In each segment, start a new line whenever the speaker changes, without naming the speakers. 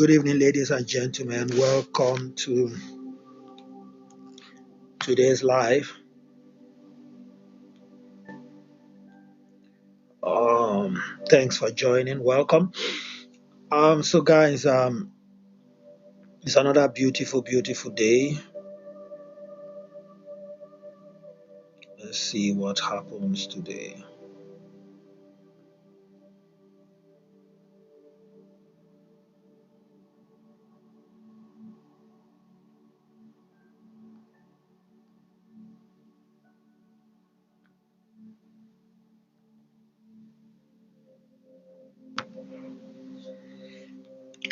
Good evening, ladies and gentlemen. Welcome to today's live. Thanks for joining. Welcome. So guys, it's another beautiful, beautiful day. Let's see what happens today.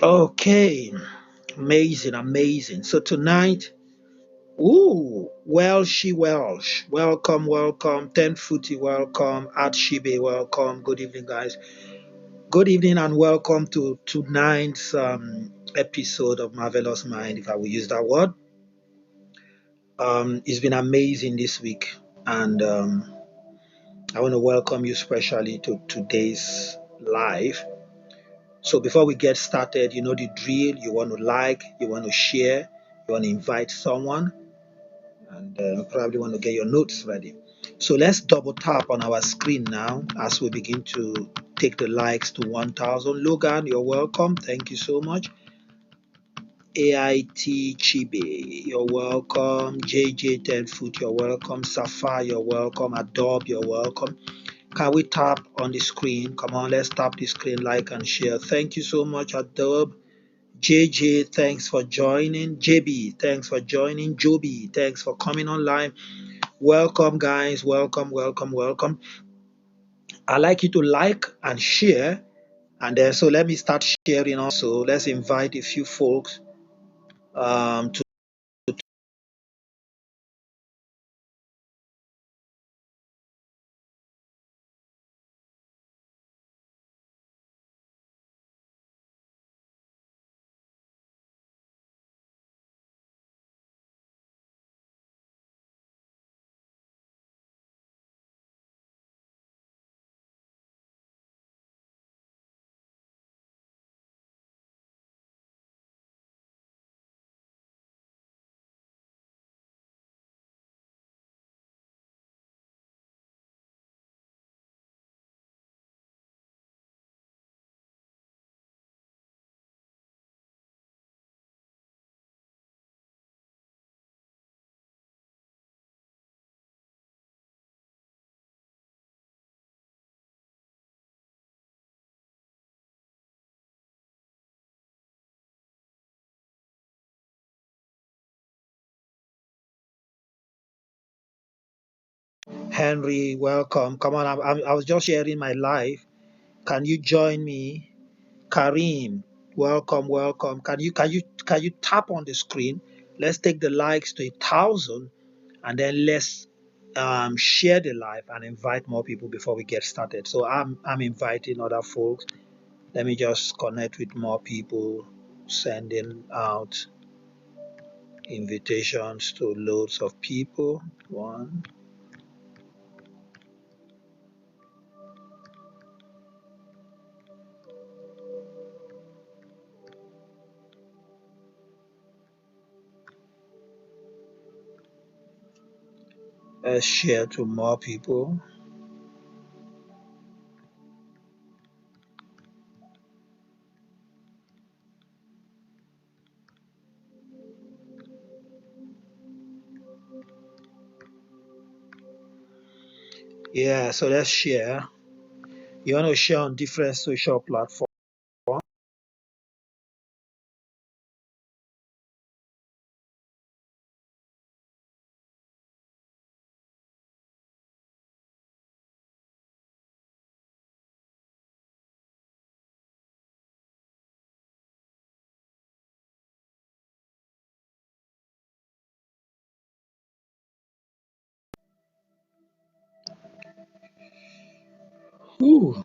Okay, amazing, amazing. So tonight, Welsh. Welcome, welcome. 10 Footy, welcome. At Shibe, welcome. Good evening, guys. Good evening and welcome to tonight's episode of Marvelous Mind, if I will use that word. It's been amazing this week, and I want to welcome you specially to today's live. So, before we get started, you know the drill. You want to like, you want to share, you want to invite someone, and you probably want to get your notes ready. So, let's double tap on our screen now as we begin to take the likes to 1,000. Logan, you're welcome. Thank you so much. AIT Chibe, you're welcome. JJ Tenfoot, you're welcome. Safa, you're welcome. Adobe, you're welcome. Can we tap on the screen? Come on, let's tap the screen, like and share. Thank you so much, Adobe. JJ, thanks for joining. JB, thanks for joining. Joby, thanks for coming online. Welcome, guys. Welcome, welcome, welcome. I'd like you to like and share. And then, so let me start sharing also. Let's invite a few folks to Henry, welcome. Come on, I was just sharing my live. Can you join me? Karim, welcome, welcome. Can you tap on the screen? Let's take the likes to 1,000, and then let's share the live and invite more people before we get started. So I'm inviting other folks. Let me just connect with more people, sending out invitations to loads of people. One. Let's share to more people. Yeah, so let's share. You want to share on different social platforms. Ooh.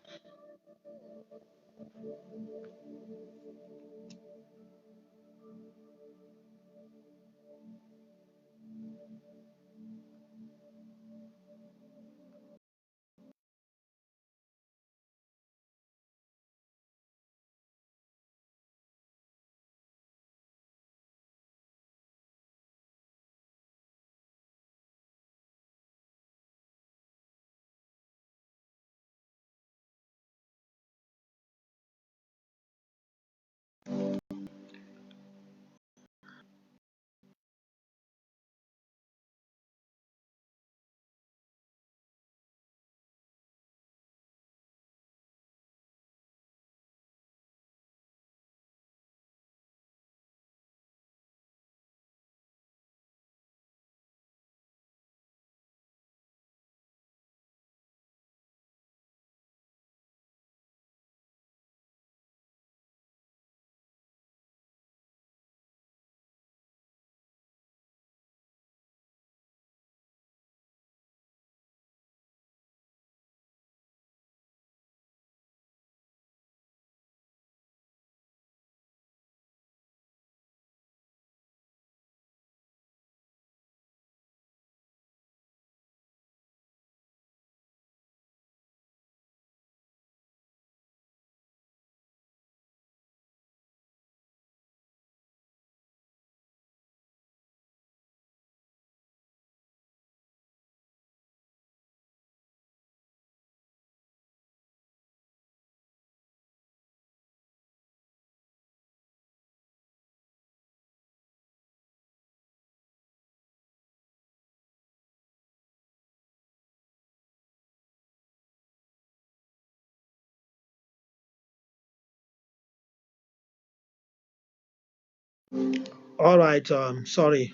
All right. Sorry,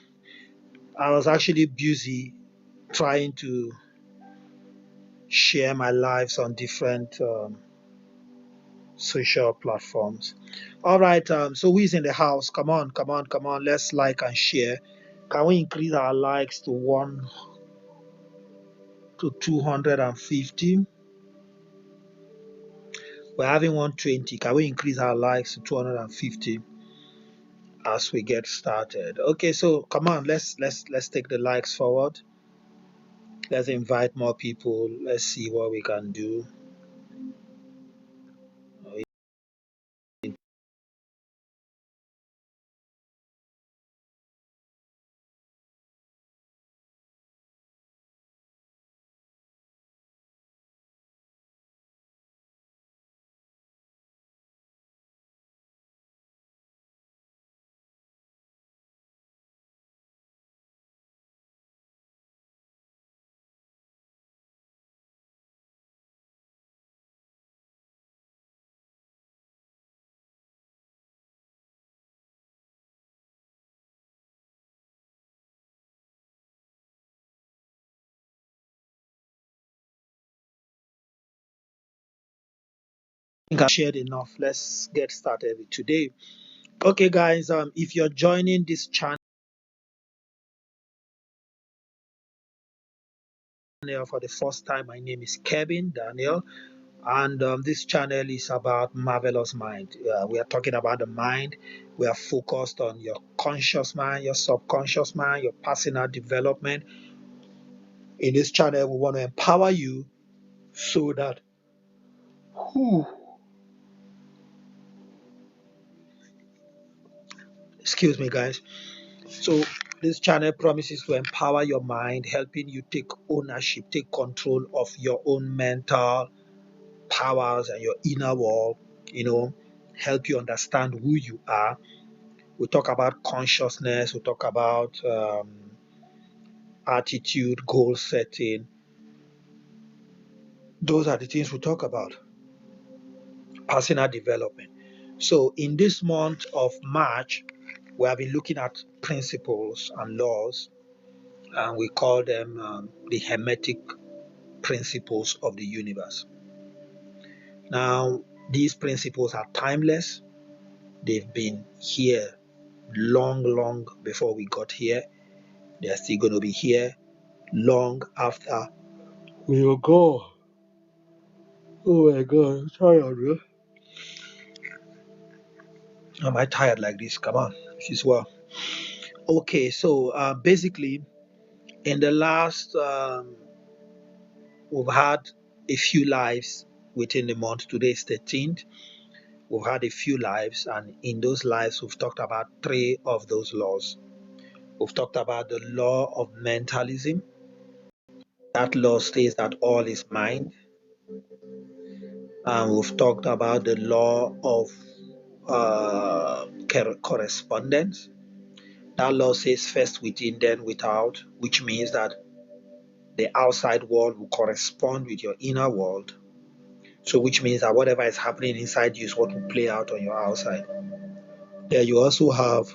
I was actually busy trying to share my lives on different social platforms. All right. So who is in the house? Come on, come on, come on. Let's like and share. Can we increase our likes to 250? We're having 120. Can we increase our likes to 250 as we get started? Okay, so come on, let's take the likes forward. Let's invite more people. Let's see what we can do. I think I've shared enough. Let's get started with today. Okay, guys. If you're joining this channel for the first time, my name is Kevin Daniel, and this channel is about marvelous mind. We are talking about the mind. We are focused on your conscious mind, your subconscious mind, your personal development. In this channel, we want to empower you so that, whew, excuse me, guys. So this channel promises to empower your mind, helping you take ownership, take control of your own mental powers and your inner world. You know, help you understand who you are. We talk about consciousness. We talk about attitude, goal setting. Those are the things we talk about. Personal development. So in this month of March, we have been looking at principles and laws, and we call them the Hermetic principles of the universe. Now, these principles are timeless. They've been here long, long before we got here. They're still going to be here long after we will go. Oh my God, I'm tired, bro. Am I tired like this? Come on, she's well. Okay, so basically, in the last, we've had a few lives within the month. Today is 13th. We've had a few lives, and in those lives, we've talked about three of those laws. We've talked about the law of mentalism. That law says that all is mind. And we've talked about the law of correspondence. That law says first within, then without, which means that the outside world will correspond with your inner world. So, which means that whatever is happening inside you is what will play out on your outside. There, you also have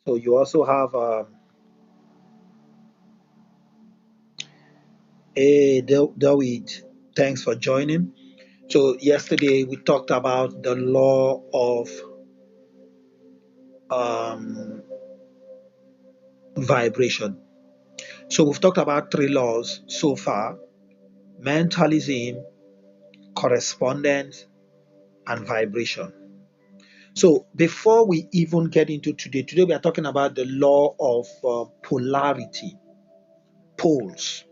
you also have David. Thanks for joining. So yesterday we talked about the law of um, vibration. So we've talked about three laws so far: mentalism, correspondence, and vibration. So before we even get into today we are talking about the law of polarity, poles,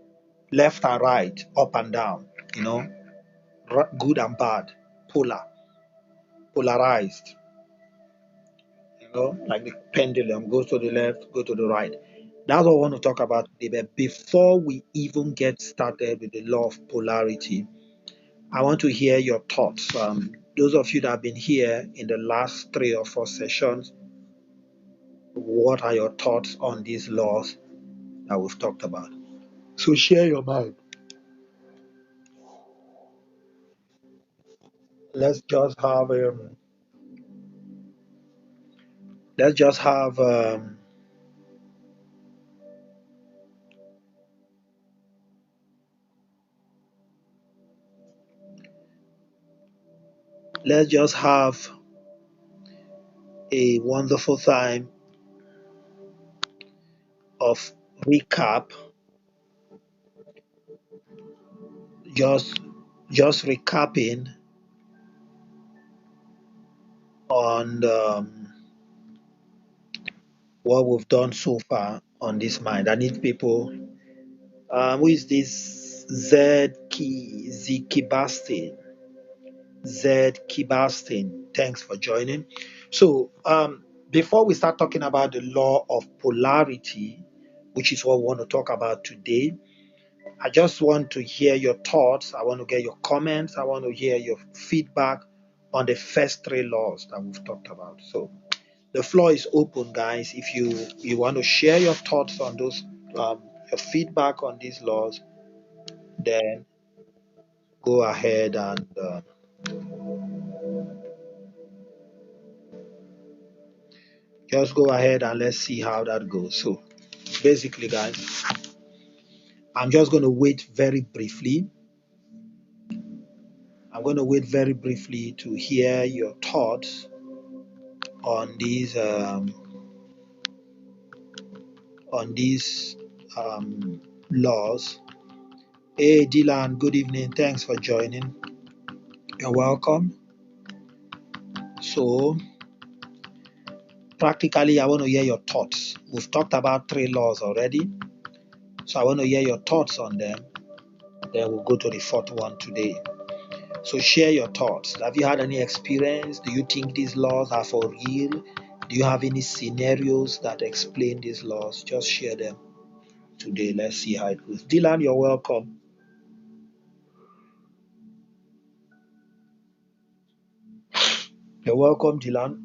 left and right, up and down, you know, good and bad, polarized, you know, like the pendulum goes to the left, go to the right. That's what I want to talk about today. But before we even get started with the law of polarity, I want to hear your thoughts. Those of you that have been here in the last 3 or 4 sessions, What are your thoughts on these laws that we've talked about? So share your mind. Let's just have let's just have let's just have a wonderful time of recap. Just just recapping on what we've done so far on this mind. I need people. Who is this? Zkibastin. Kibastin. Thanks for joining. So, before we start talking about the law of polarity, which is what we want to talk about today, I just want to hear your thoughts. I want to get your comments. I want to hear your feedback on the first three laws that we've talked about. So, the floor is open, guys. If you want to share your thoughts on those, your feedback on these laws, then go ahead and just go ahead and let's see how that goes. So basically, guys, I'm just going to wait very briefly. I'm going to wait very briefly to hear your thoughts on these laws. Hey, Dylan, good evening. Thanks for joining. You're welcome. So practically, I want to hear your thoughts. We've talked about three laws already, so I want to hear your thoughts on them. Then we'll go to the fourth one today. So share your thoughts. Have you had any experience? Do you think these laws are for real? Do you have any scenarios that explain these laws? Just share them today. Let's see how it goes. Dylan, you're welcome. You're welcome, Dylan.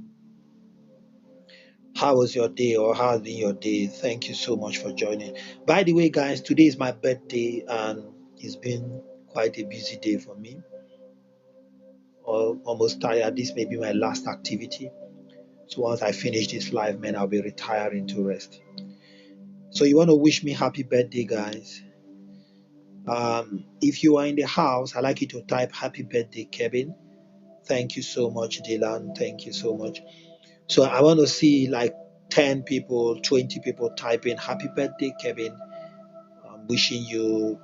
How was your day or how has been your day? Thank you so much for joining. By the way, guys, today is my birthday and it's been quite a busy day for me. Almost tired. This may be my last activity. So once I finish this live, man, I'll be retiring to rest. So you want to wish me happy birthday, guys. If you are in the house, I'd like you to type happy birthday, Kevin. Thank you so much, Dylan. Thank you so much. So I want to see like 10 people, 20 people typing happy birthday, Kevin. I'm wishing you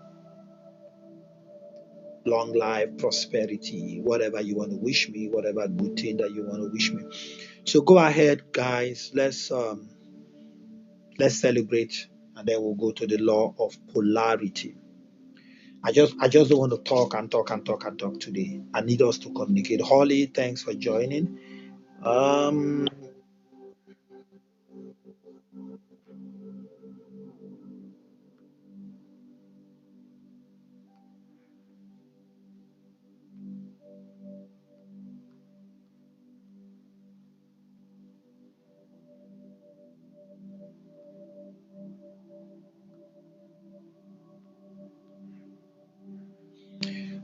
long life, prosperity, whatever you want to wish me, whatever good thing that you want to wish me. So go ahead, guys. Let's celebrate, and then we'll go to the law of polarity. I just don't want to talk and talk and talk and talk today. I need us to communicate. Holly, thanks for joining. Um,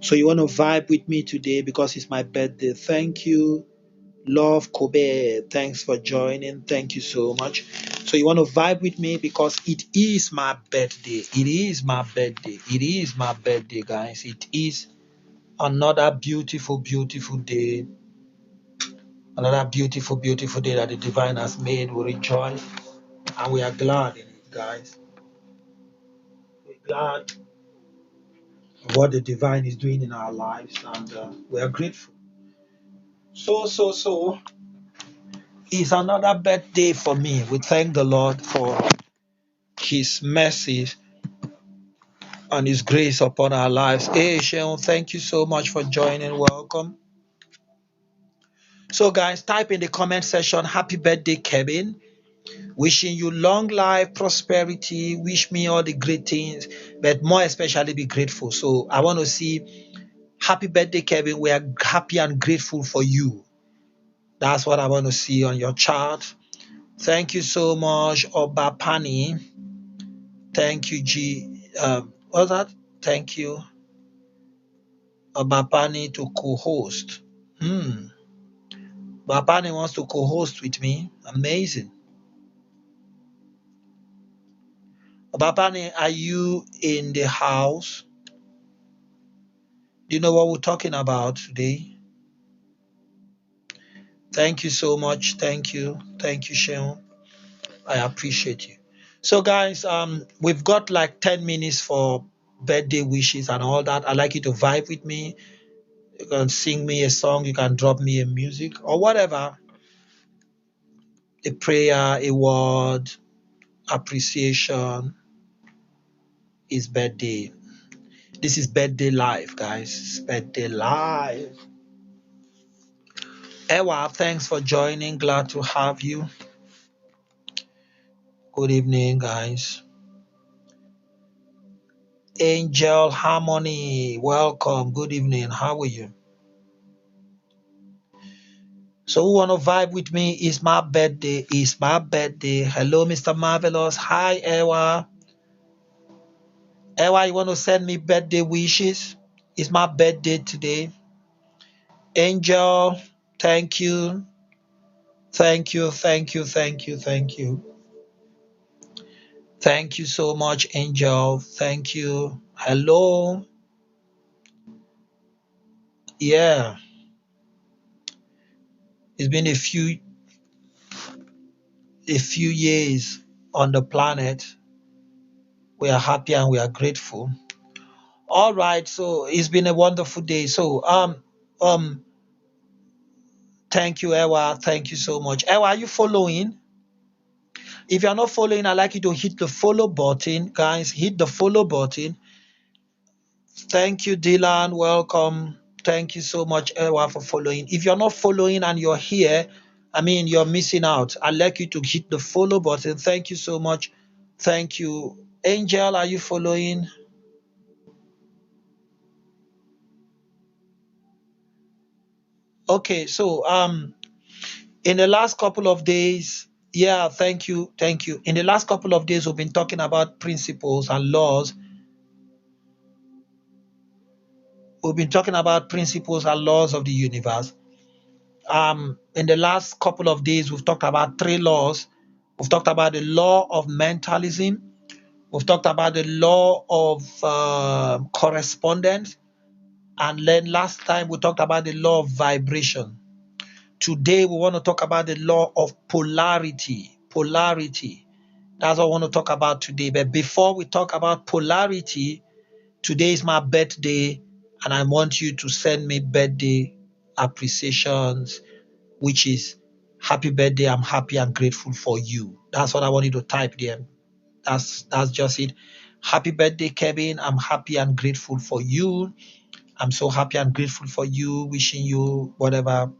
so you want to vibe with me today because it's my birthday. Thank you. Love Kobe, thanks for joining. Thank you so much. So you want to vibe with me because it is my birthday. It is my birthday. It is my birthday, guys. It is another beautiful, beautiful day. Another beautiful, beautiful day that the divine has made. We rejoice and we are glad in it, guys. We're glad of what the divine is doing in our lives and we are grateful. So, it's another birthday for me. We thank the Lord for His mercy and His grace upon our lives. Hey, Sheon, thank you so much for joining. Welcome. So, guys, type in the comment section, happy birthday, Kevin. Wishing you long life, prosperity. Wish me all the great things, but more especially be grateful. So, I want to see happy birthday, Kevin. We are happy and grateful for you. That's what I want to see on your chart. Thank you so much, Obapani. Thank you, what's that? Thank you, Obapani, to co-host. Hmm. Obapani wants to co-host with me. Amazing. Obapani, are you in the house? Do you know what we're talking about today? Thank you so much. Thank you. Thank you, Sheon. I appreciate you. So, guys, we've got like 10 minutes for birthday wishes and all that. I'd like you to vibe with me. You can sing me a song, you can drop me a music or whatever. A prayer, a word, appreciation is birthday. This is birthday live, guys. It's birthday live. Ewa, thanks for joining. Glad to have you. Good evening, guys. Angel Harmony, welcome. Good evening. How are you? So who wanna vibe with me? It's my birthday. It's my birthday. Hello, Mr. Marvelous. Hi, Ewa. Ewa, you wanna send me birthday wishes? It's my birthday today. Angel, thank you. Thank you, thank you, thank you, thank you. Thank you so much, Angel. Thank you. Hello. Yeah, it's been a few years on the planet. We are happy and we are grateful. All right, so it's been a wonderful day. So thank you, Ewa. Thank you so much. Ewa, are you following? If you're not following, I'd like you to hit the follow button. Guys, hit the follow button. Thank you, Dylan. Welcome. Thank you so much, Ewa, for following. If you're not following and you're here, I mean, you're missing out. I'd like you to hit the follow button. Thank you so much. Thank you. Angel, are you following? Okay, so in the last couple of days, yeah, thank you. Thank you. In the last couple of days, we've been talking about principles and laws. We've been talking about principles and laws of the universe. In the last couple of days, we've talked about three laws. We've talked about the law of mentalism. We've talked about the law of correspondence. And then last time we talked about the law of vibration. Today we want to talk about the law of polarity. Polarity. That's what I want to talk about today. But before we talk about polarity, today is my birthday, and I want you to send me birthday appreciations, which is happy birthday. I'm happy and grateful for you. That's what I want you to type there. That's just it. Happy birthday, Kevin. I'm happy and grateful for you. I'm so happy and grateful for you. Wishing you whatever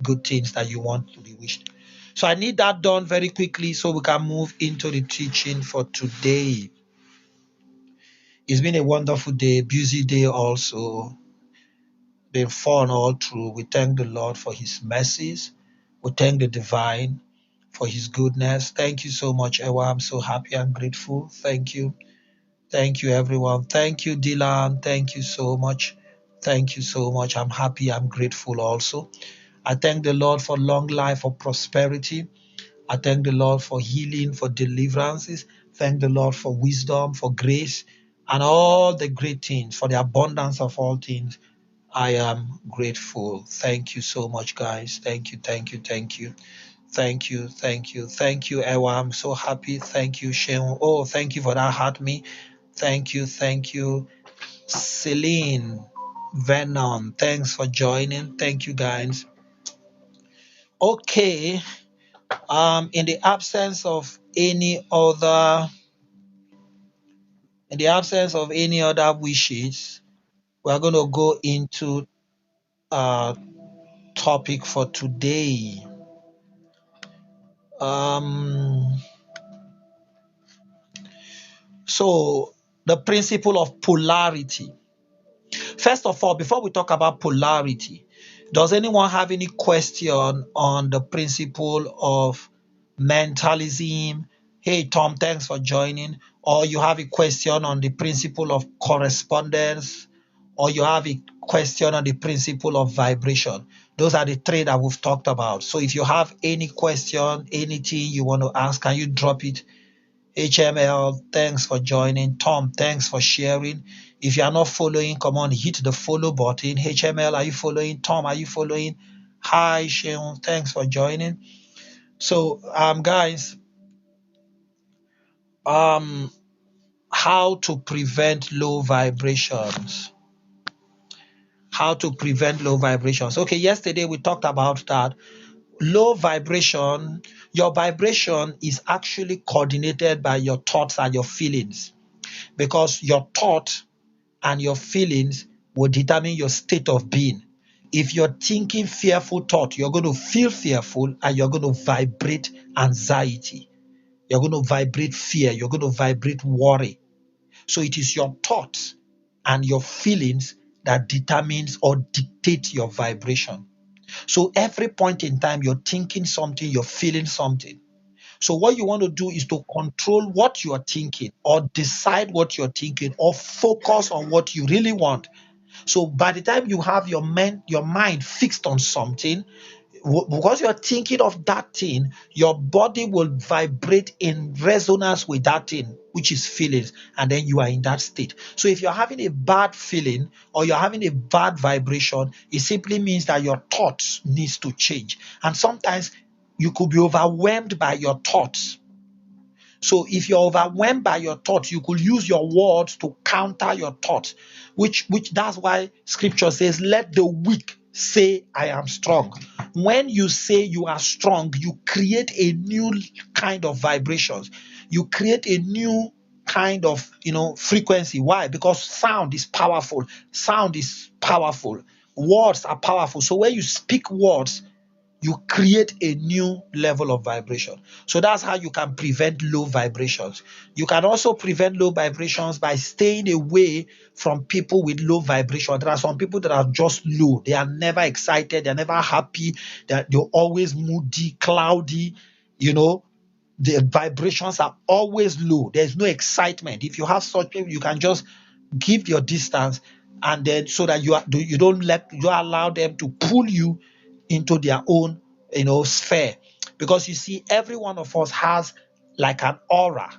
good things that you want to be wished. So I need that done very quickly so we can move into the teaching for today. It's been a wonderful day, busy day also. Been fun all through. We thank the Lord for his mercies. We thank the divine for his goodness. Thank you so much, Ewa. I'm so happy and grateful. Thank you. Thank you, everyone. Thank you, Dylan. Thank you so much. Thank you so much. I'm happy. I'm grateful also. I thank the Lord for long life, for prosperity. I thank the Lord for healing, for deliverances. Thank the Lord for wisdom, for grace, and all the great things, for the abundance of all things. I am grateful. Thank you so much, guys. Thank you, thank you, thank you. Thank you, thank you, thank you, Ewa. I'm so happy. Thank you, Sheon. Oh, thank you for that heart me. Thank you, Celine Venom. Thanks for joining. Thank you, guys. Okay. In the absence of any other wishes, we're going to go into topic for today. Um, so the principle of polarity. First of all, before we talk about polarity, does anyone have any question on the principle of mentalism. Hey, Tom, thanks for joining. Or you have a question on the principle of correspondence, or you have a question on the principle of vibration. Those are the three that we've talked about. So if you have any question, anything you want to ask, can you drop it? HML, thanks for joining. Tom, thanks for sharing. If you are not following, come on, hit the follow button. HML, are you following? Tom, are you following? Hi, Sean, thanks for joining. So, guys, um, how to prevent low vibrations? How to prevent low vibrations? Okay, yesterday we talked about that. Low vibration, your vibration is actually coordinated by your thoughts and your feelings, because your thought and your feelings will determine your state of being. If you're thinking fearful thought, you're going to feel fearful and you're going to vibrate anxiety. You're going to vibrate fear. You're going to vibrate worry. So it is your thoughts and your feelings that determines or dictate your vibration. So every point in time, you're thinking something, you're feeling something. So what you want to do is to control what you are thinking, or decide what you're thinking, or focus on what you really want. So by the time you have your mind fixed on something, because you're thinking of that thing, your body will vibrate in resonance with that thing, which is feelings, and then you are in that state. So if you're having a bad feeling or you're having a bad vibration, it simply means that your thoughts needs to change. And sometimes you could be overwhelmed by your thoughts. So if you're overwhelmed by your thoughts, you could use your words to counter your thoughts, which that's why scripture says, let the weak say I am strong. When you say you are strong, you create a new kind of vibrations. You create a new kind of frequency. Why? Because sound is powerful. Sound is powerful. Words are powerful. So when you speak words, you create a new level of vibration. So that's how you can prevent low vibrations. You can also prevent low vibrations by staying away from people with low vibration. There are some people that are just low. They are never excited. They're never happy. They're always moody, cloudy. You know, the vibrations are always low. There's no excitement. If you have such people, you can just give your distance, and then so that you don't allow them to pull you into their own sphere. Because you see, every one of us has like an aura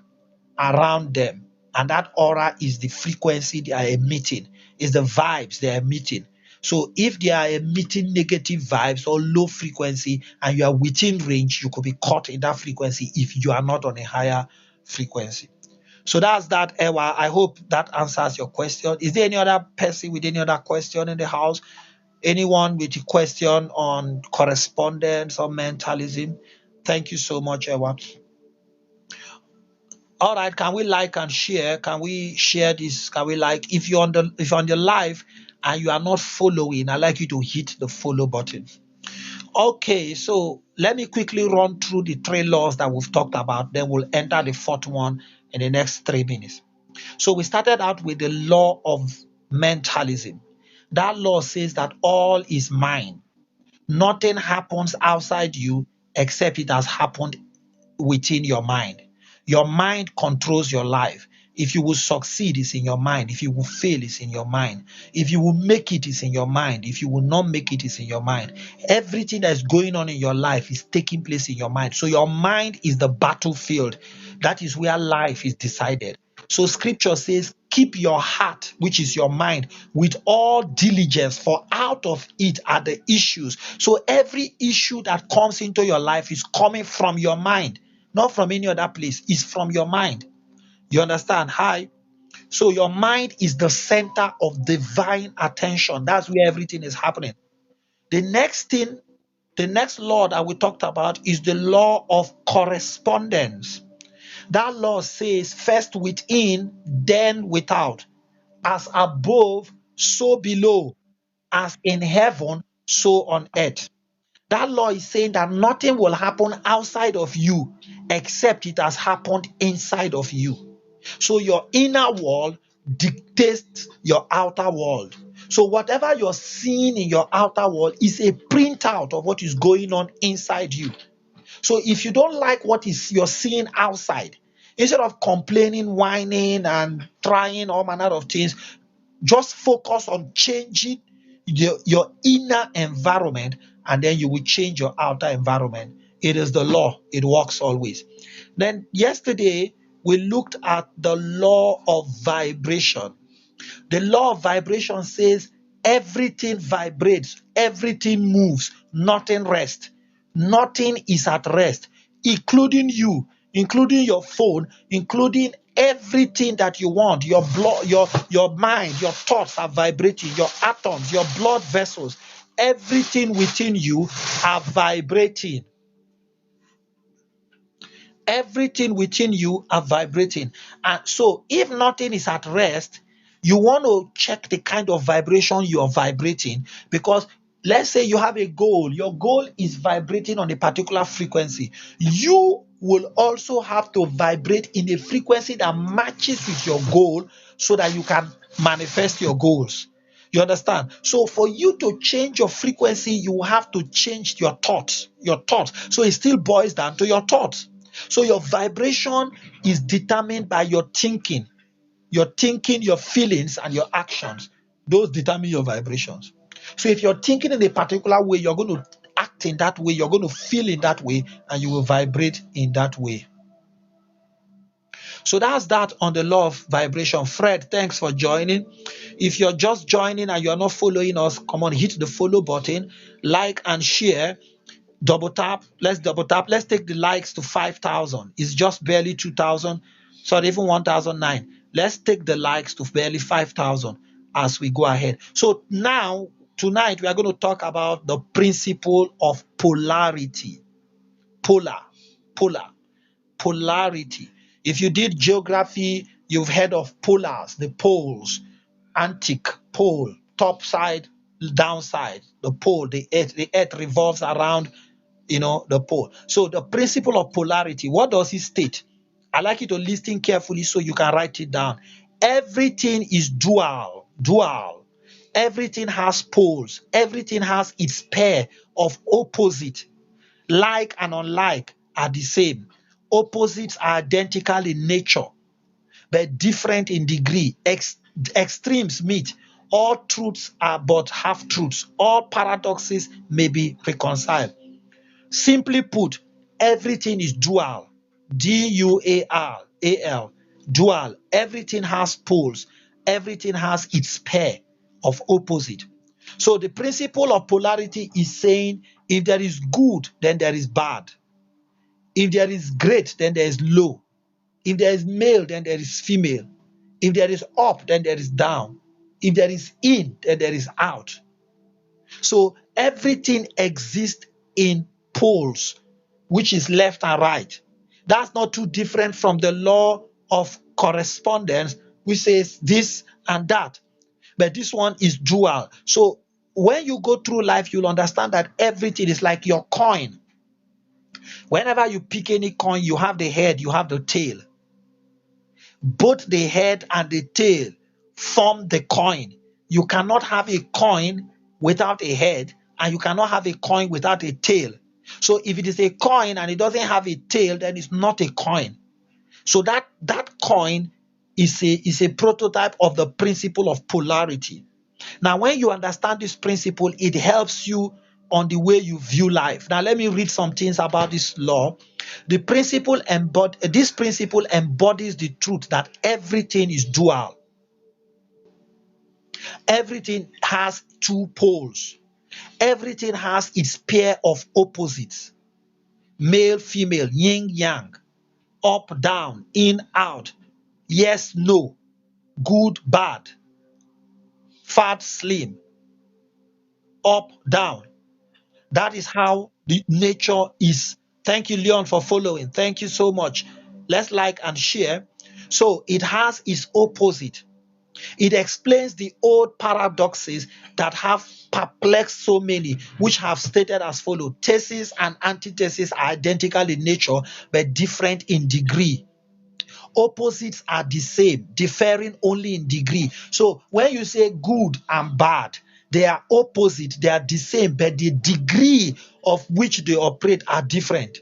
around them, and that aura is the frequency they are emitting, is the vibes they are emitting. So if they are emitting negative vibes or low frequency and you are within range, you could be caught in that frequency if you are not on a higher frequency. So that's that, Ewa. I hope that answers your question. Is there any other person with any other question in the house? Anyone with a question on correspondence or mentalism? Thank you so much, Ewa. All right, can we like and share? Can we share this? Can we like? If you're on the live and you are not following, I'd like you to hit the follow button. Okay, so let me quickly run through the three laws that we've talked about. Then we'll enter the fourth one in the next 3 minutes. So we started out with the law of mentalism. That law says that all is mind. Nothing happens outside you except it has happened within your mind. Your mind controls your life. If you will succeed, it's in your mind. If you will fail, it's in your mind. If you will make it, it's in your mind. If you will not make it, it's in your mind. Everything that is going on in your life is taking place in your mind. So your mind is the battlefield. That is where life is decided. So scripture says, keep your heart, which is your mind, with all diligence, for out of it are the issues. So every issue that comes into your life is coming from your mind, not from any other place. It's from your mind. You understand? Hi. So your mind is the center of divine attention. That's where everything is happening. The next thing, the next law that we talked about is the law of correspondence. That law says, first within, then without. As above, so below. As in heaven, so on earth. That law is saying that nothing will happen outside of you except it has happened inside of you. So your inner world dictates your outer world. So whatever you're seeing in your outer world is a printout of what is going on inside you. So if you don't like what is you're seeing outside, instead of complaining, whining, and trying all manner of things, just focus on changing your inner environment, and then you will change your outer environment. It is the law, it works always. Then, yesterday, we looked at the law of vibration. The law of vibration says everything vibrates, everything moves, nothing rests. Nothing is at rest, including you, including your phone, including everything that you want. Your blood, your mind, your thoughts are vibrating, your atoms, your blood vessels, everything within you are vibrating. Everything within you are vibrating. And so if nothing is at rest, you want to check the kind of vibration you are vibrating, because let's say you have a goal, your goal is vibrating on a particular frequency. You will also have to vibrate in a frequency that matches with your goal so that you can manifest your goals. You understand? So for you to change your frequency, you have to change your thoughts. Your thoughts. So it still boils down to your thoughts. So your vibration is determined by your thinking. Your thinking, your feelings, and your actions. Those determine your vibrations. So if you're thinking in a particular way, you're going to act in that way, you're going to feel in that way, and you will vibrate in that way. So that's that on the law of vibration. Fred, thanks for joining. If you're just joining and you're not following us, come on, hit the follow button, like and share. Double tap. Let's double tap. Let's take the likes to 5,000. It's just barely 2,000. Sorry, even 1,009. Let's take the likes to barely 5,000 as we go ahead. So now, tonight, we are going to talk about the principle of polarity. Polarity. If you did geography, you've heard of polars, the poles, antique pole, top side, downside, the pole, the earth revolves around the pole. So the principle of polarity, what does it state? I like you to listen carefully so you can write it down. Everything is dual. Everything has poles. Everything has its pair of opposite. Like and unlike are the same. Opposites are identical in nature, but different in degree. Extremes meet. All truths are but half truths. All paradoxes may be reconciled. Simply put, everything is dual. D-U-A-L. Dual. Everything has poles. Everything has its pair of opposite. So the principle of polarity is saying if there is good, then there is bad. If there is great, then there is low. If there is male, then there is female. If there is up, then there is down. If there is in, then there is out. So everything exists in poles, which is left and right. That's not too different from the law of correspondence, which says this and that. But this one is dual. So when you go through life, you'll understand that everything is like your coin. Whenever you pick any coin, you have the head, you have the tail. Both the head and the tail form the coin. You cannot have a coin without a head, and you cannot have a coin without a tail. So if it is a coin and it doesn't have a tail, then it's not a coin. So that coin is a prototype of the principle of polarity. Now, when you understand this principle, it helps you on the way you view life. Now, let me read some things about this law. This principle embodies the truth that everything is dual. Everything has two poles. Everything has its pair of opposites. Male, female, yin, yang, up, down, in, out, yes, no, good, bad, fat, slim, up, down. That is how the nature is. Thank you, Leon, for following. Thank you so much. Let's like and share. So it has its opposite. It explains the old paradoxes that have perplexed so many, which have stated as follows: thesis and antithesis are identical in nature, but different in degree. Opposites are the same, differing only in degree. So when you say good and bad, they are opposite, they are the same, but the degree of which they operate are different.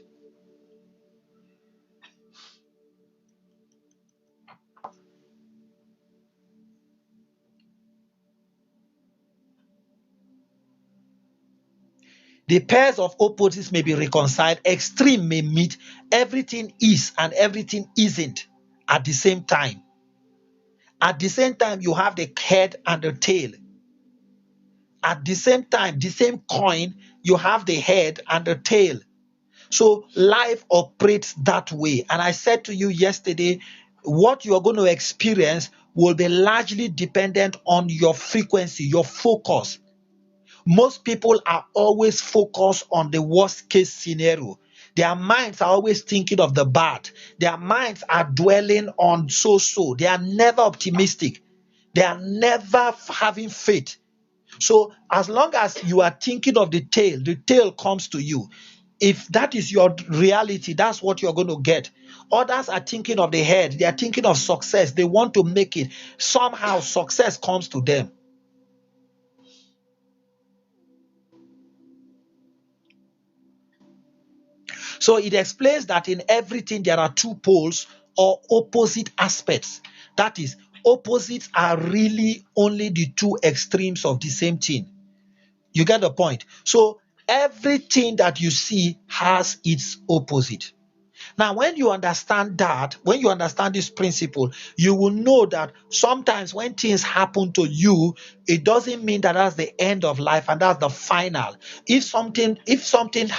The pairs of opposites may be reconciled. Extreme may meet. Everything is and everything isn't at the same time. At the same time, you have the head and the tail. At the same time, the same coin, you have the head and the tail. So life operates that way. And I said to you yesterday, what you are going to experience will be largely dependent on your frequency, your focus. Most people are always focused on the worst case scenario. Their minds are always thinking of the bad. Their minds are dwelling on so. They are never optimistic. They are never having faith. So as long as you are thinking of the tail comes to you. If that is your reality, that's what you're going to get. Others are thinking of the head. They are thinking of success. They want to make it. Somehow success comes to them. So it explains that in everything there are two poles or opposite aspects. That is, opposites are really only the two extremes of the same thing. You get the point? So everything that you see has its opposite. Now, when you understand that, when you understand this principle, you will know that sometimes when things happen to you, it doesn't mean that that's the end of life and that's the final. If something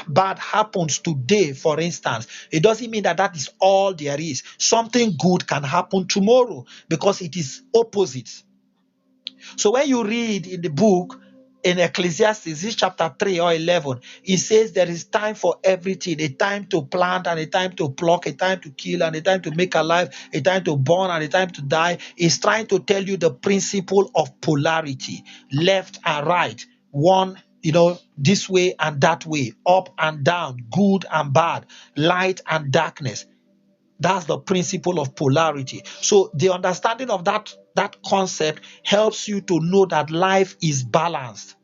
bad happens today, for instance, it doesn't mean that that is all there is. Something good can happen tomorrow because it is opposite. So when you read in the book in Ecclesiastes, this chapter 3 or 11, it says there is time for everything, a time to plant and a time to pluck, a time to kill and a time to make alive, a time to born and a time to die. It's trying to tell you the principle of polarity, left and right, one, this way and that way, up and down, good and bad, light and darkness. That's the principle of polarity. So the understanding of that concept helps you to know that life is balanced,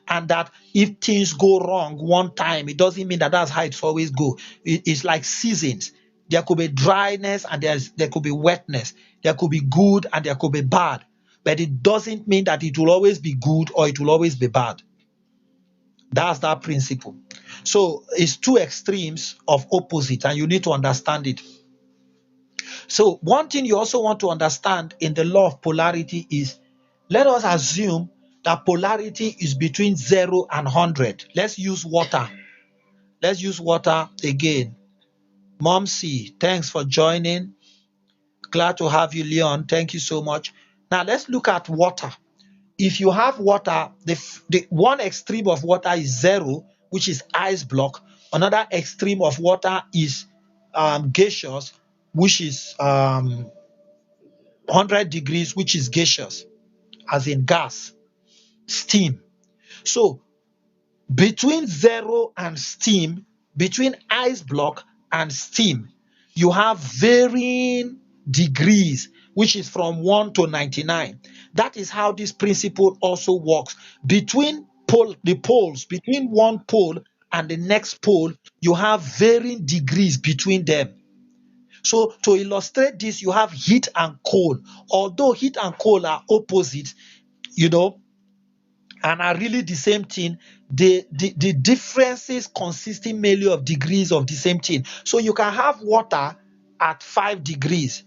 and that if things go wrong one time, it doesn't mean that that's how it's always go. It's like seasons. There could be dryness and there could be wetness. There could be good and there could be bad. But it doesn't mean that it will always be good or it will always be bad. That's that principle. So it's two extremes of opposite, and you need to understand it. So one thing you also want to understand in the law of polarity is, let us assume that polarity is between 0 and 100. Let's use water. Let's use water again. Mom C, thanks for joining. Glad to have you, Leon. Thank you so much. Now let's look at water. If you have water, the one extreme of water is 0, which is ice block. Another extreme of water is gaseous, which is 100 degrees, which is gaseous, as in gas, steam. So between 0 and steam, between ice block and steam, you have varying degrees, which is from 1 to 99. That is how this principle also works. Between the poles, between one pole and the next pole, you have varying degrees between them. So to illustrate this, you have heat and cold. Although heat and cold are opposites, and are really the same thing, the differences consisting mainly of degrees of the same thing. So you can have water at 5 degrees,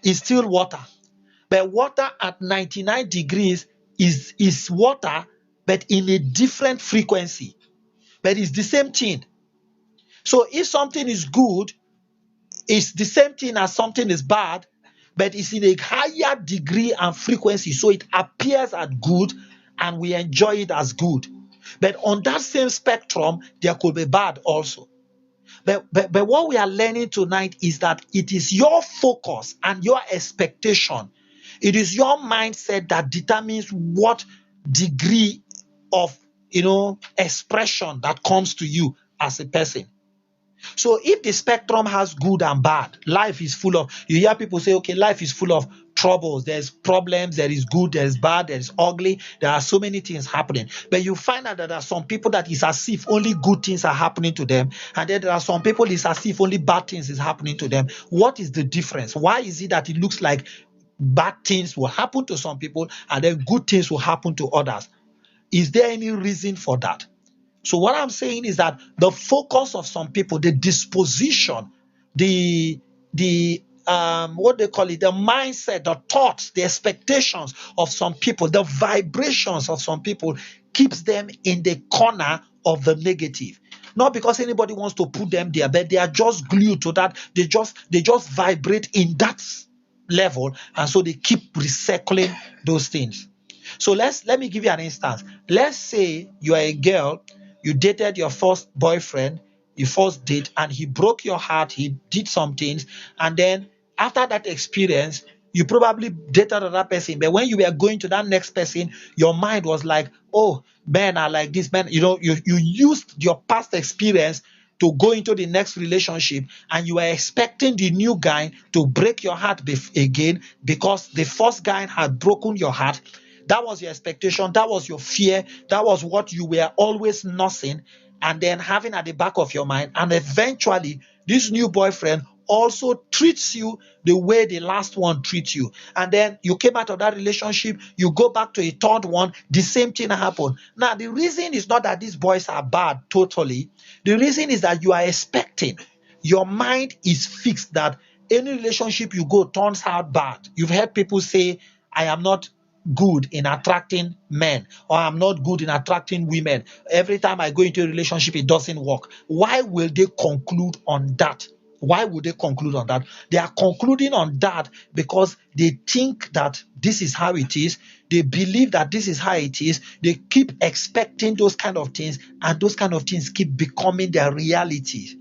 it's still water. But water at 99 degrees is water, but in a different frequency. But it's the same thing. So if something is good, it's the same thing as something is bad, but it's in a higher degree and frequency. So it appears as good and we enjoy it as good. But on that same spectrum, there could be bad also. But what we are learning tonight is that it is your focus and your expectation. It is your mindset that determines what degree of expression that comes to you as a person. So if the spectrum has good and bad, life is full of, you hear people say, okay, life is full of troubles. There's problems, there is good, there is bad, there is ugly. There are so many things happening. But you find out that there are some people that it's as if only good things are happening to them. And then there are some people it's as if only bad things is happening to them. What is the difference? Why is it that it looks like bad things will happen to some people and then good things will happen to others? Is there any reason for that? So what I'm saying is that the focus of some people, the disposition, the what they call it, the mindset, the thoughts, the expectations of some people, the vibrations of some people keeps them in the corner of the negative. Not because anybody wants to put them there, but they are just glued to that. They just vibrate in that level, and so they keep recycling those things. So let me give you an instance. Let's say you are a girl, you dated your first boyfriend, your first date, and he broke your heart, he did some things, and then after that experience, you probably dated another person. But when you were going to that next person, your mind was like, oh, men are like this, men, you used your past experience to go into the next relationship, and you were expecting the new guy to break your heart again because the first guy had broken your heart. That was your expectation. That was your fear. That was what you were always nursing and then having at the back of your mind. And eventually, this new boyfriend also treats you the way the last one treats you. And then you came out of that relationship, you go back to a third one, the same thing happened. Now, the reason is not that these boys are bad totally. The reason is that you are expecting. Your mind is fixed that any relationship you go turns out bad. You've heard people say, I am not good in attracting men, or I'm not good in attracting women. Every time I go into a relationship, it doesn't work. Why will they conclude on that? Why would they conclude on that? They are concluding on that because they think that this is how it is. They believe that this is how it is. They keep expecting those kind of things, and those kind of things keep becoming their reality.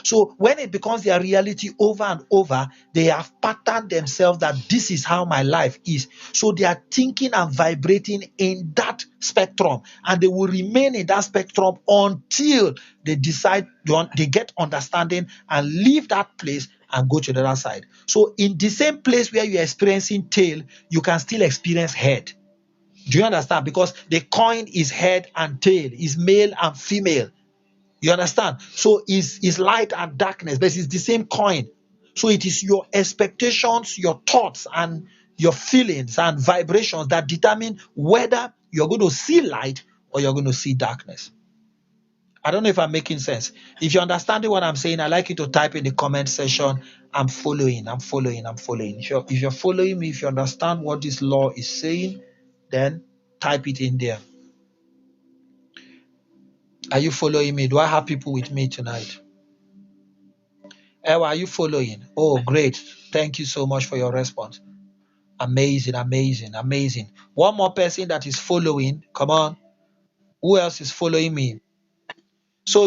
So when it becomes their reality over and over, they have patterned themselves that this is how my life is. So they are thinking and vibrating in that spectrum, and they will remain in that spectrum until they decide they get understanding and leave that place and go to the other side. So in the same place where you're experiencing tail, you can still experience head. Do you understand? Because the coin is head and tail, is male and female. You understand? So it's light and darkness, but it's the same coin. So it is your expectations, your thoughts, and your feelings and vibrations that determine whether you're going to see light or you're going to see darkness. I don't know if I'm making sense. If you're understanding what I'm saying, I'd like you to type in the comment section, I'm following, I'm following, I'm following. If you're following me, if you understand what this law is saying, then type it in there. Are you following me? Do I have people with me tonight? Ewa, are you following? Oh, great. Thank you so much for your response. Amazing, amazing, amazing. One more person that is following. Come on. Who else is following me? So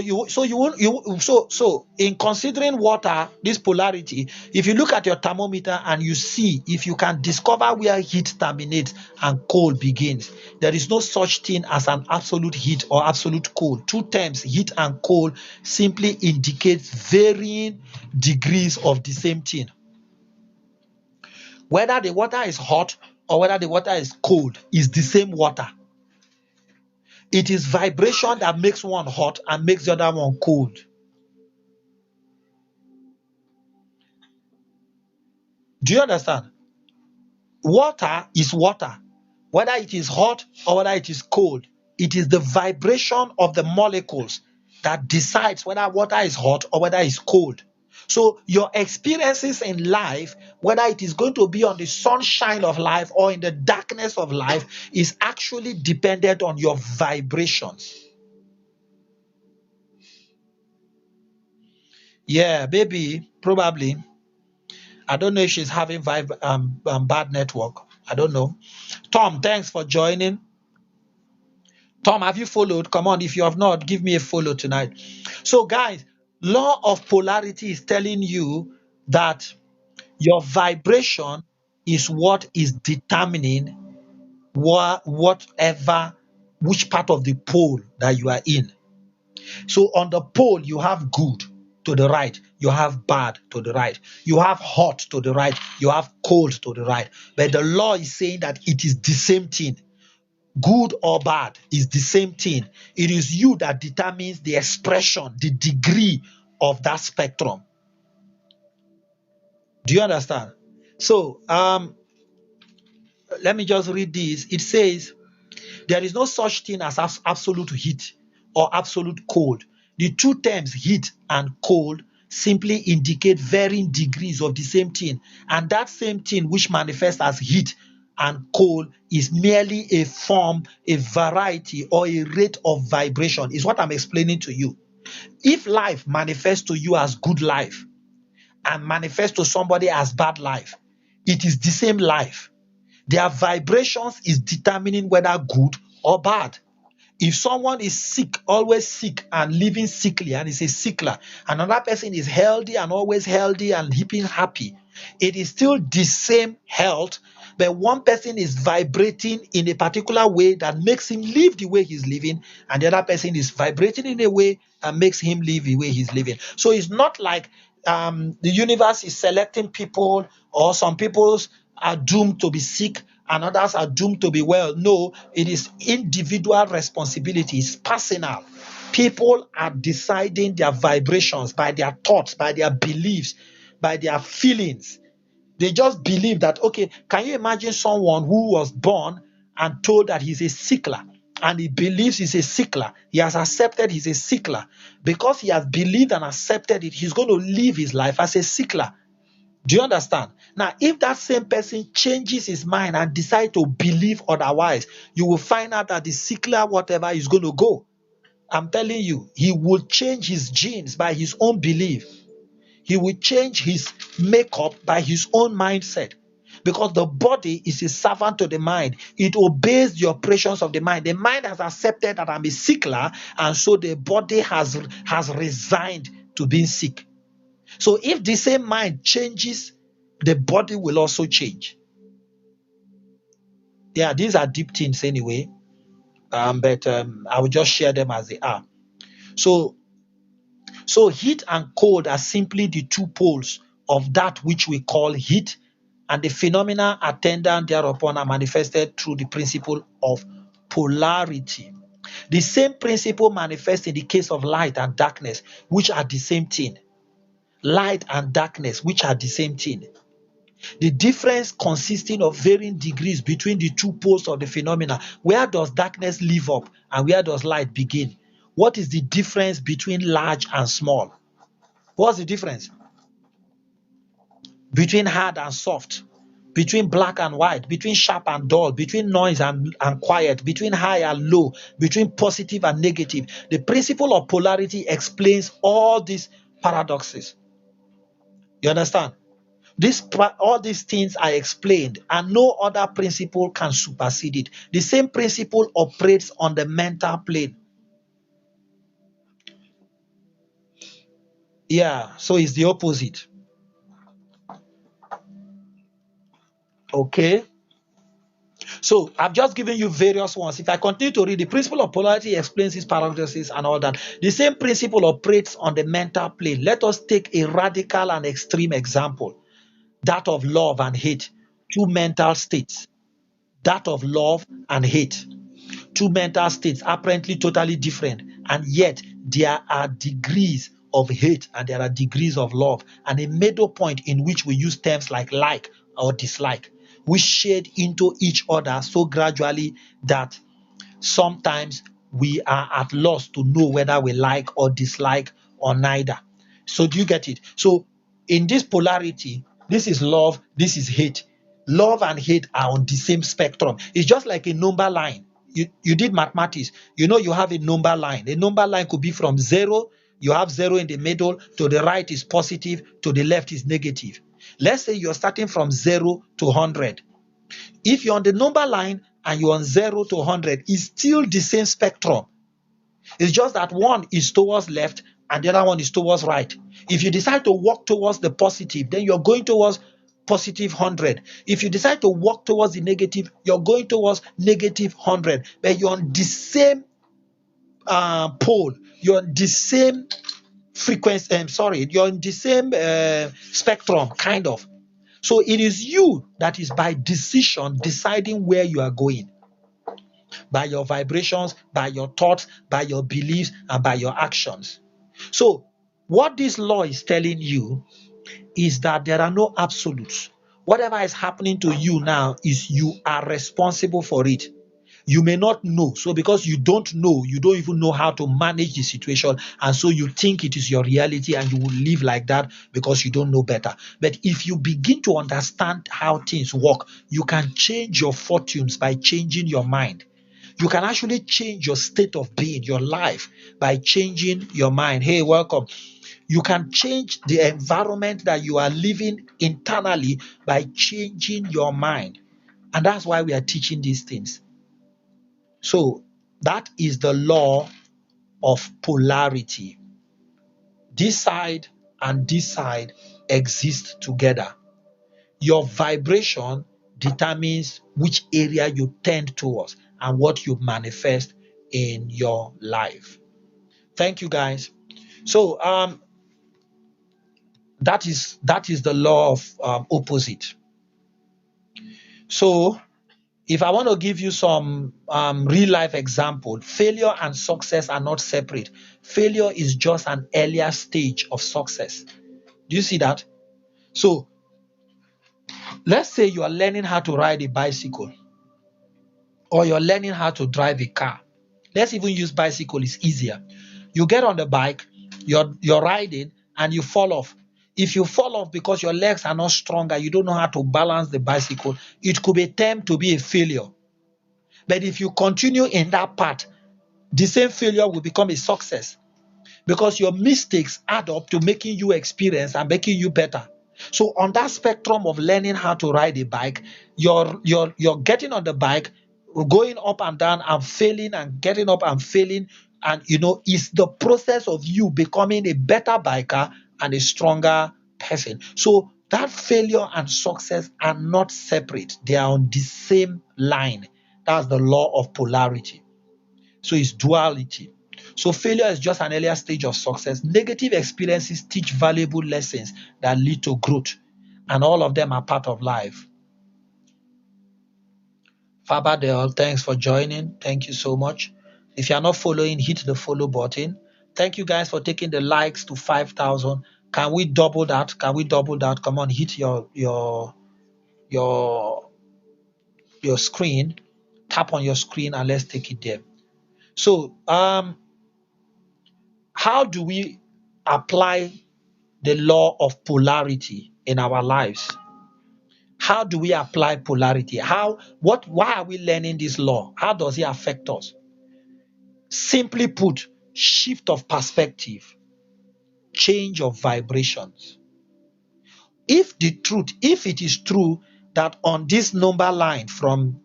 in considering water, this polarity, if you look at your thermometer and you see if you can discover where heat terminates and cold begins, there is no such thing as an absolute heat or absolute cold. Two terms, heat and cold, simply indicates varying degrees of the same thing. Whether the water is hot or whether the water is cold, is the same water. It is vibration that makes one hot and makes the other one cold. Do you understand? Water is water. Whether it is hot or whether it is cold, it is the vibration of the molecules that decides whether water is hot or whether it's cold. So your experiences in life, whether it is going to be on the sunshine of life or in the darkness of life, is actually dependent on your vibrations. Yeah, maybe, probably. I don't know if she's having bad network. I don't know. Tom, thanks for joining. Tom, have you followed? Come on, if you have not, give me a follow tonight. So, guys, law of polarity is telling you that your vibration is what is determining whatever, which part of the pole that you are in. So, on the pole, you have good to the right, you have bad to the right, you have hot to the right, you have cold to the right. But the law is saying that it is the same thing. Good or bad is the same thing. It is you that determines the expression, the degree of that spectrum. Do you understand? So, let me just read this. It says, there is no such thing as absolute heat, or absolute cold. The two terms heat and cold simply indicate varying degrees of the same thing, and that same thing which manifests as heat and cold is merely a form, a variety, or a rate of vibration, is what I'm explaining to you. If life manifests to you as good life and manifests to somebody as bad life, it is the same life. Their vibrations is determining whether good or bad. If someone is sick, always sick and living sickly, and is a sickler, another person is healthy and always healthy and keeping happy, it is still the same health, but one person is vibrating in a particular way that makes him live the way he's living, and the other person is vibrating in a way that makes him live the way he's living. So it's not like the universe is selecting people, or some people's are doomed to be sick and others are doomed to be well. No, it is individual responsibility. It's personal. People are deciding their vibrations by their thoughts, by their beliefs, by their feelings. They just believe that, okay, can you imagine someone who was born and told that he's a sickler, and he believes he's a sickler? He has accepted he's a sickler. Because he has believed and accepted it, he's going to live his life as a sickler. Do you understand? Now, if that same person changes his mind and decides to believe otherwise, you will find out that the sickler, whatever, is going to go. I'm telling you, he will change his genes by his own belief. He will change his makeup by his own mindset. Because the body is a servant to the mind. It obeys the operations of the mind. The mind has accepted that I'm a sickler, and so the body has resigned to being sick. So if the same mind changes, the body will also change. Yeah, these are deep things anyway, but I will just share them as they are. So, so heat and cold are simply the two poles of that which we call heat, and the phenomena attendant thereupon are manifested through the principle of polarity. The same principle manifests in the case of light and darkness, which are the same thing. Light and darkness, which are the same thing. The difference consisting of varying degrees between the two poles of the phenomena. Where does darkness leave up and where does light begin? What is the difference between large and small? What's the difference? Between hard and soft, between black and white, between sharp and dull, between noise and quiet, between high and low, between positive and negative. The principle of polarity explains all these paradoxes. You understand? All these things are explained, and no other principle can supersede it. The same principle operates on the mental plane. Yeah, so it's the opposite. Okay. So I've just given you various ones. If I continue to read, the principle of polarity explains these paradoxes and all that. The same principle operates on the mental plane. Let us take a radical and extreme example, that of love and hate, two mental states. That of love and hate. Two mental states apparently totally different, and yet there are degrees of hate and there are degrees of love, and a middle point in which we use terms like or dislike, which shade into each other so gradually that sometimes we are at loss to know whether we like or dislike or neither. So do you get it? So in this polarity, this is love, this is hate. Love and hate are on the same spectrum. It's just like a number line. You did mathematics. You know you have a number line. A number line could be from zero, you have zero in the middle, to the right is positive, to the left is negative. Let's say you're starting from 0 to 100. If you're on the number line and you're on 0 to 100, it's still the same spectrum. It's just that one is towards left and the other one is towards right. If you decide to walk towards the positive, then you're going towards positive 100. If you decide to walk towards the negative, you're going towards negative 100. But you're on the same pole. You're on the same frequency. You're in the same spectrum, kind of. So it is you that is by decision deciding where you are going, by your vibrations, by your thoughts, by your beliefs, and by your actions. So, what this law is telling you is that there are no absolutes. Whatever is happening to you now is you are responsible for it. You may not know. So because you don't know, you don't even know how to manage the situation. And so you think it is your reality and you will live like that because you don't know better. But if you begin to understand how things work, you can change your fortunes by changing your mind. You can actually change your state of being, your life, by changing your mind. Hey, welcome. You can change the environment that you are living internally by changing your mind. And that's why we are teaching these things. So that is the law of polarity. This side and this side exist together. Your vibration determines which area you tend towards and what you manifest in your life. Thank you, guys. So that is the law of opposite. So if I want to give you some real life example, failure and success are not separate. Failure is just an earlier stage of success. Do you see that? So let's say you are learning how to ride a bicycle or you're learning how to drive a car. Let's even use bicycle, it's easier. You get on the bike, you're riding and you fall off. If you fall off because your legs are not stronger, you don't know how to balance the bicycle, it could be termed to be a failure. But if you continue in that path, the same failure will become a success because your mistakes add up to making you experience and making you better. So on that spectrum of learning how to ride a bike, you're getting on the bike, going up and down and failing and getting up and failing, and it's the process of you becoming a better biker and a stronger person. So that failure and success are not separate, they are on the same line. That's the law of polarity. So it's duality. So failure is just an earlier stage of success. Negative experiences teach valuable lessons that lead to growth, and all of them are part of life. Fabadell, thanks for joining. Thank you so much. If you are not following, hit the follow button. Thank you guys for taking the likes to 5,000. Can we double that? Can we double that? Come on, hit your your screen. Tap on your screen and let's take it there. So, how do we apply the law of polarity in our lives? How do we apply polarity? Why are we learning this law? How does it affect us? Simply put, shift of perspective, change of vibrations. If it is true that on this number line from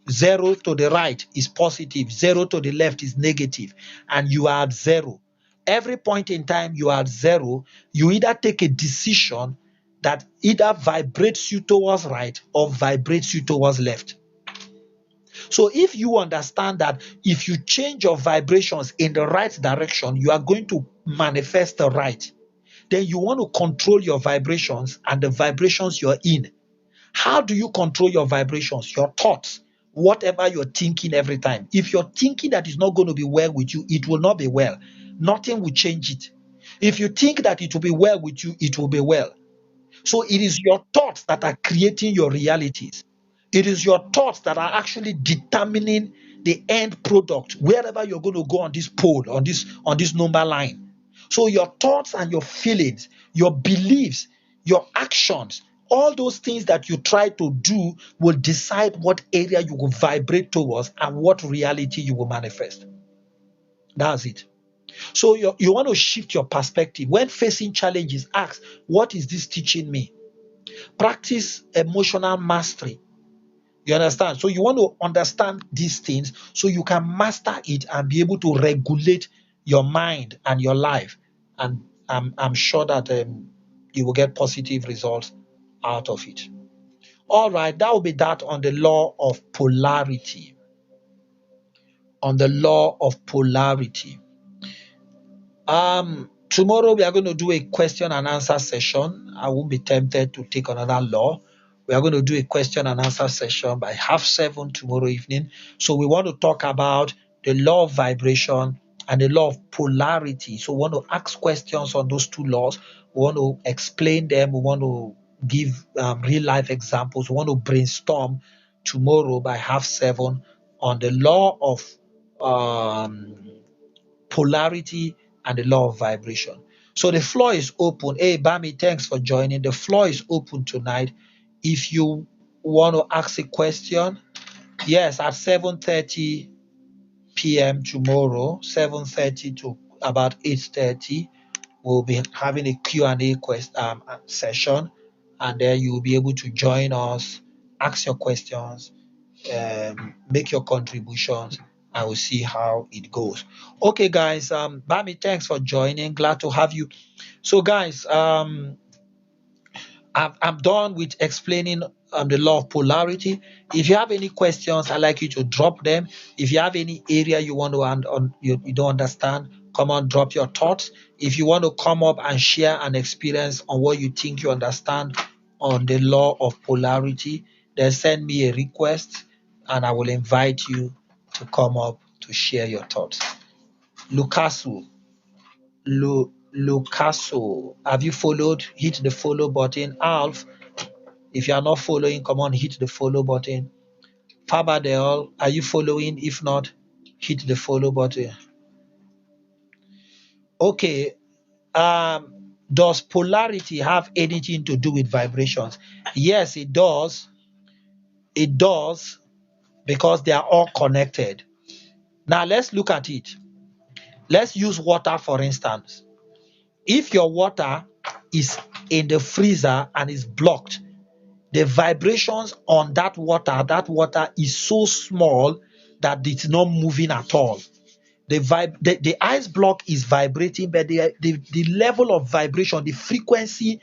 0 to the right is positive, 0 to the left is negative, and you are at 0, every point in time you are at 0, you either take a decision that either vibrates you towards right or vibrates you towards left. So if you understand that if you change your vibrations in the right direction, you are going to manifest the right, then you want to control your vibrations and the vibrations you're in. How do you control your vibrations? Your thoughts, whatever you're thinking every time. If you're thinking that it's not going to be well with you, it will not be well. Nothing will change it. If you think that it will be well with you, it will be well. So it is your thoughts that are creating your realities. It is your thoughts that are actually determining the end product, wherever you're going to go on this pole, on this number line. So your thoughts and your feelings, your beliefs, your actions, all those things that you try to do will decide what area you will vibrate towards and what reality you will manifest. That's it. So you want to shift your perspective. When facing challenges, ask, what is this teaching me? Practice emotional mastery. You understand? So you want to understand these things so you can master it and be able to regulate your mind and your life. And I'm sure that you will get positive results out of it. All right, that will be that on the law of polarity. On the law of polarity. Tomorrow we are going to do a question and answer session. I won't be tempted to take another law. We are going to do a question and answer session by 7:30 tomorrow evening. So we want to talk about the law of vibration and the law of polarity. So we want to ask questions on those two laws. We want to explain them. We want to give real life examples. We want to brainstorm tomorrow by 7:30 on the law of um, polarity and the law of vibration. So the floor is open. Hey, Bami, thanks for joining. The floor is open tonight. If you want to ask a question, yes, at 7:30 p.m. tomorrow, 7:30 to about 8:30, we'll be having a Q&A session, and then you'll be able to join us, ask your questions, make your contributions, and we'll see how it goes. Okay, guys. Bami, thanks for joining. Glad to have you. So, guys, I'm done with explaining the law of polarity. If you have any questions, I'd like you to drop them. If you have any area you want to you don't understand, come on, drop your thoughts. If you want to come up and share an experience on what you think you understand on the law of polarity, then send me a request and I will invite you to come up to share your thoughts. Lucasu, Lucaso, have you followed? Hit the follow button. Alf, if you are not following, come on, hit the follow button. Fabadell, are you following? If not, hit the follow button. Okay. Does polarity have anything to do with vibrations? Yes, it does. It does, because they are all connected. Now let's look at it. Let's use water for instance. If your water is in the freezer and is blocked, the vibrations on that water is so small that it's not moving at all. The ice block is vibrating, but the level of vibration, the frequency,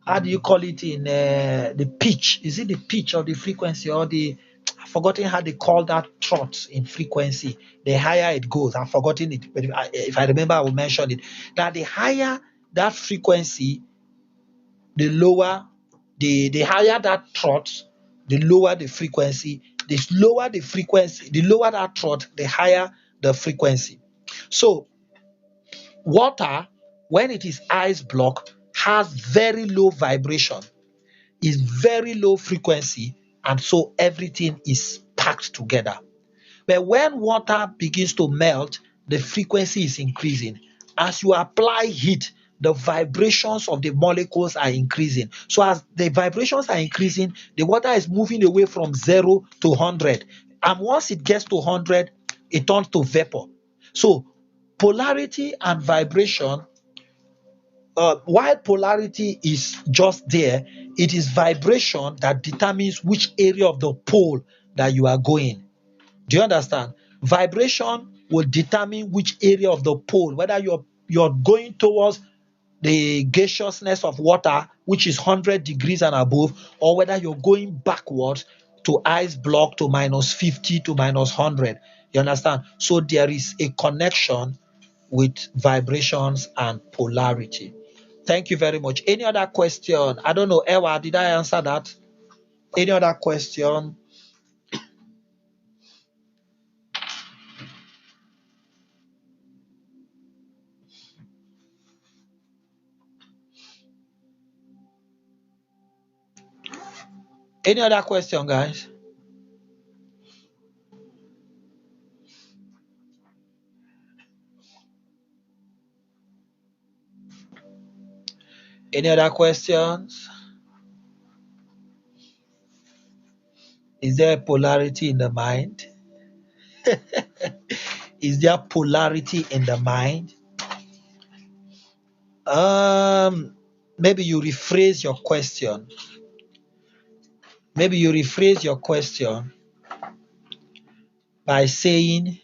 how do you call it in the pitch? Is it the pitch or the frequency or the, I've forgotten how they call that trot in frequency. The higher it goes, I've forgotten it, but if I remember, I will mention it. Now, the higher that frequency, the lower the higher that trot, the lower the frequency. The lower the frequency, the lower that trot, the higher the frequency. So water, when it is ice block, has very low vibration, is very low frequency, and so everything is packed together. But when water begins to melt, the frequency is increasing. As you apply heat, the vibrations of the molecules are increasing. So as the vibrations are increasing, the water is moving away from 0 to 100. And once it gets to 100, it turns to vapor. So polarity and vibration, while polarity is just there, it is vibration that determines which area of the pole that you are going. Do you understand? Vibration will determine which area of the pole, whether you're going towards the gaseousness of water, which is 100 degrees and above, or whether you're going backwards to ice block to -50 to -100. You understand? So there is a connection with vibrations and polarity. Thank you very much. Any other question? I don't know, Ewa, did I answer that? Any other question? Any other question, guys? Any other questions? Is there polarity in the mind? Is there polarity in the mind? Maybe you rephrase your question. Maybe you rephrase your question by saying,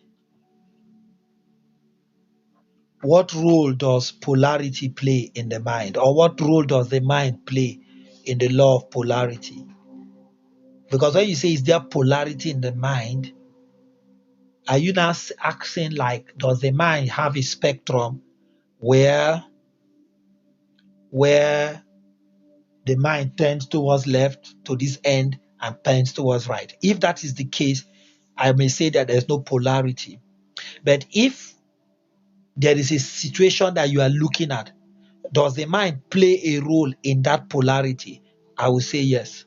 what role does polarity play in the mind? Or what role does the mind play in the law of polarity? Because when you say, is there polarity in the mind? Are you now asking, like, does the mind have a spectrum where the mind tends towards left to this end and tends towards right? If that is the case, I may say that there's no polarity. But if there is a situation that you are looking at, does the mind play a role in that polarity? I will say yes.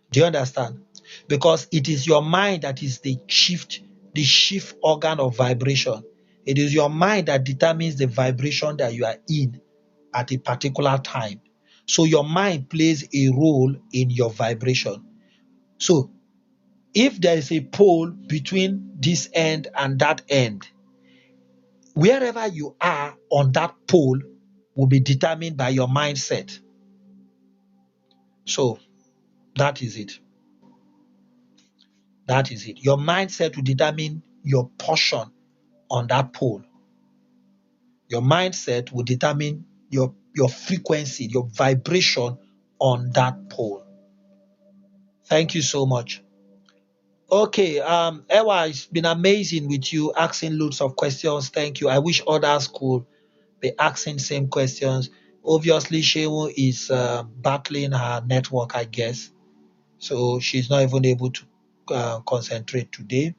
Do you understand? because it is your mind that is the chief organ of vibration. It is your mind that determines the vibration that you are in at a particular time. So your mind plays a role in your vibration. So if there is a pole between this end and that end, wherever you are on that pole will be determined by your mindset. So that is it. That is it. Your mindset will determine your portion on that pole. Your mindset will determine your frequency, your vibration on that pole. Thank you so much. Okay, Ewa, it's been amazing with you asking loads of questions. Thank you. I wish others could be asking same questions. Obviously, Shewu is battling her network, I guess, so she's not even able to concentrate today.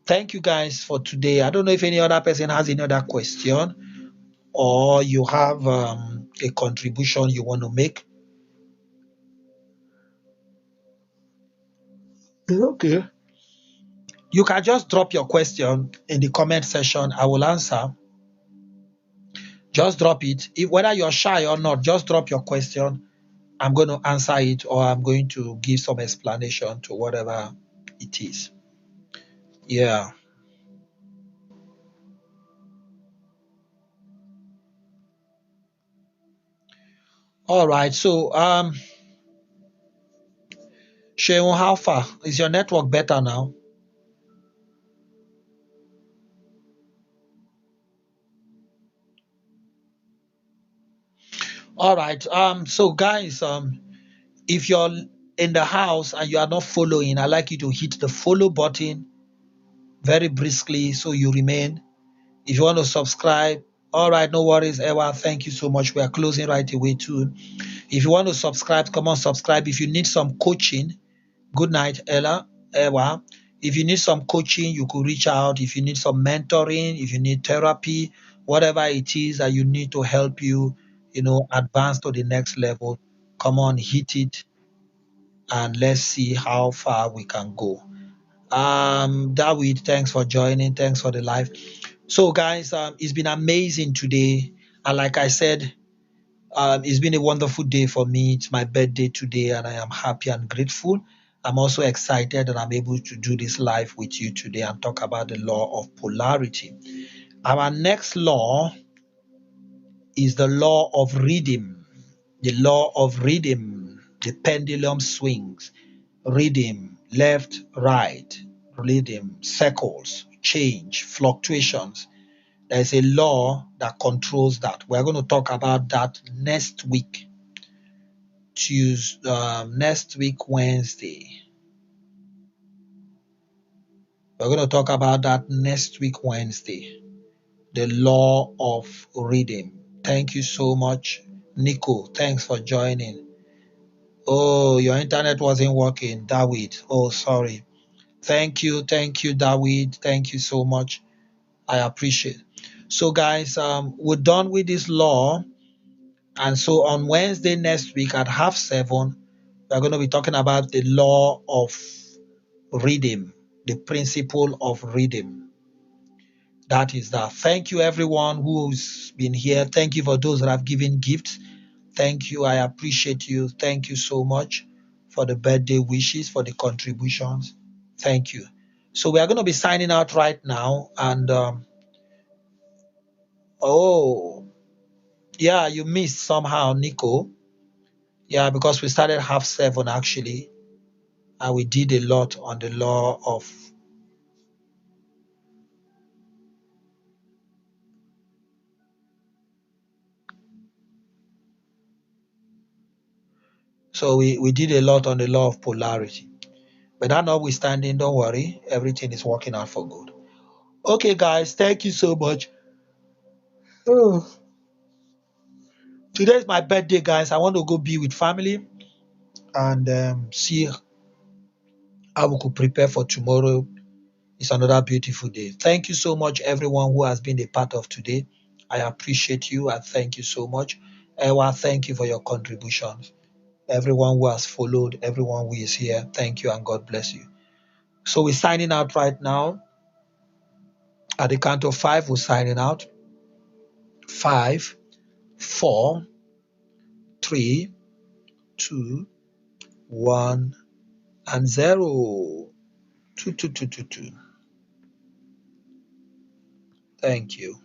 Thank you guys for today. I don't know if any other person has any other question or you have a contribution you want to make. Okay. You can just drop your question in the comment section. I will answer. Just drop it. If whether you're shy or not, just drop your question. I'm going to answer it or I'm going to give some explanation to whatever it is. Yeah. All right. So, Sheon, how far? Is your network better now? All right. So guys, if you're in the house and you are not following, I'd like you to hit the follow button very briskly so you remain. If you want to subscribe, all right, no worries, Ewa. Thank you so much. We are closing right away too. If you want to subscribe, come on, subscribe. If you need some coaching, good night, Ewa. If you need some coaching, you could reach out. If you need some mentoring, if you need therapy, whatever it is that you need to help you, advance to the next level, come on, hit it, and let's see how far we can go. David, thanks for joining. Thanks for the live. So, guys, it's been amazing today, and like I said, it's been a wonderful day for me. It's my birthday today, and I am happy and grateful. I'm also excited that I'm able to do this live with you today and talk about the law of polarity. Our next law is the law of rhythm. The law of rhythm. The pendulum swings. Rhythm, left, right. Rhythm, circles, change, fluctuations. There's a law that controls that. We're going to talk about that next week. Next week, Wednesday. We're going to talk about that next week, Wednesday. The law of rhythm. Thank you so much, Nico. Thanks for joining. Oh, your internet wasn't working, David. Oh, sorry. Thank you, David. Thank you so much. I appreciate. So, guys, we're done with this law, and so on Wednesday next week at 7:30, we're going to be talking about the law of rhythm, the principle of rhythm. That is that. Thank you, everyone who's been here. Thank you for those that have given gifts. Thank you. I appreciate you. Thank you so much for the birthday wishes, for the contributions. Thank you. So we are going to be signing out right now. And oh, yeah, you missed somehow, Nico. Yeah, because we started 7:30 actually, and we did a lot on the law of. So we did a lot on the law of polarity. But that notwithstanding, don't worry, everything is working out for good. Okay, guys, thank you so much. Oh, today's my birthday, guys. I want to go be with family and see how we could prepare for tomorrow. It's another beautiful day. Thank you so much, everyone who has been a part of today. I appreciate you. I thank you so much. Ewa, thank you for your contributions. everyone who has followed, everyone who is here. Thank you and God bless you. So we're signing out right now. At the count of 5, we're signing out. 5, 4, 3, 2, 1, and 0. 2, 2, 2, 2, 2. Thank you.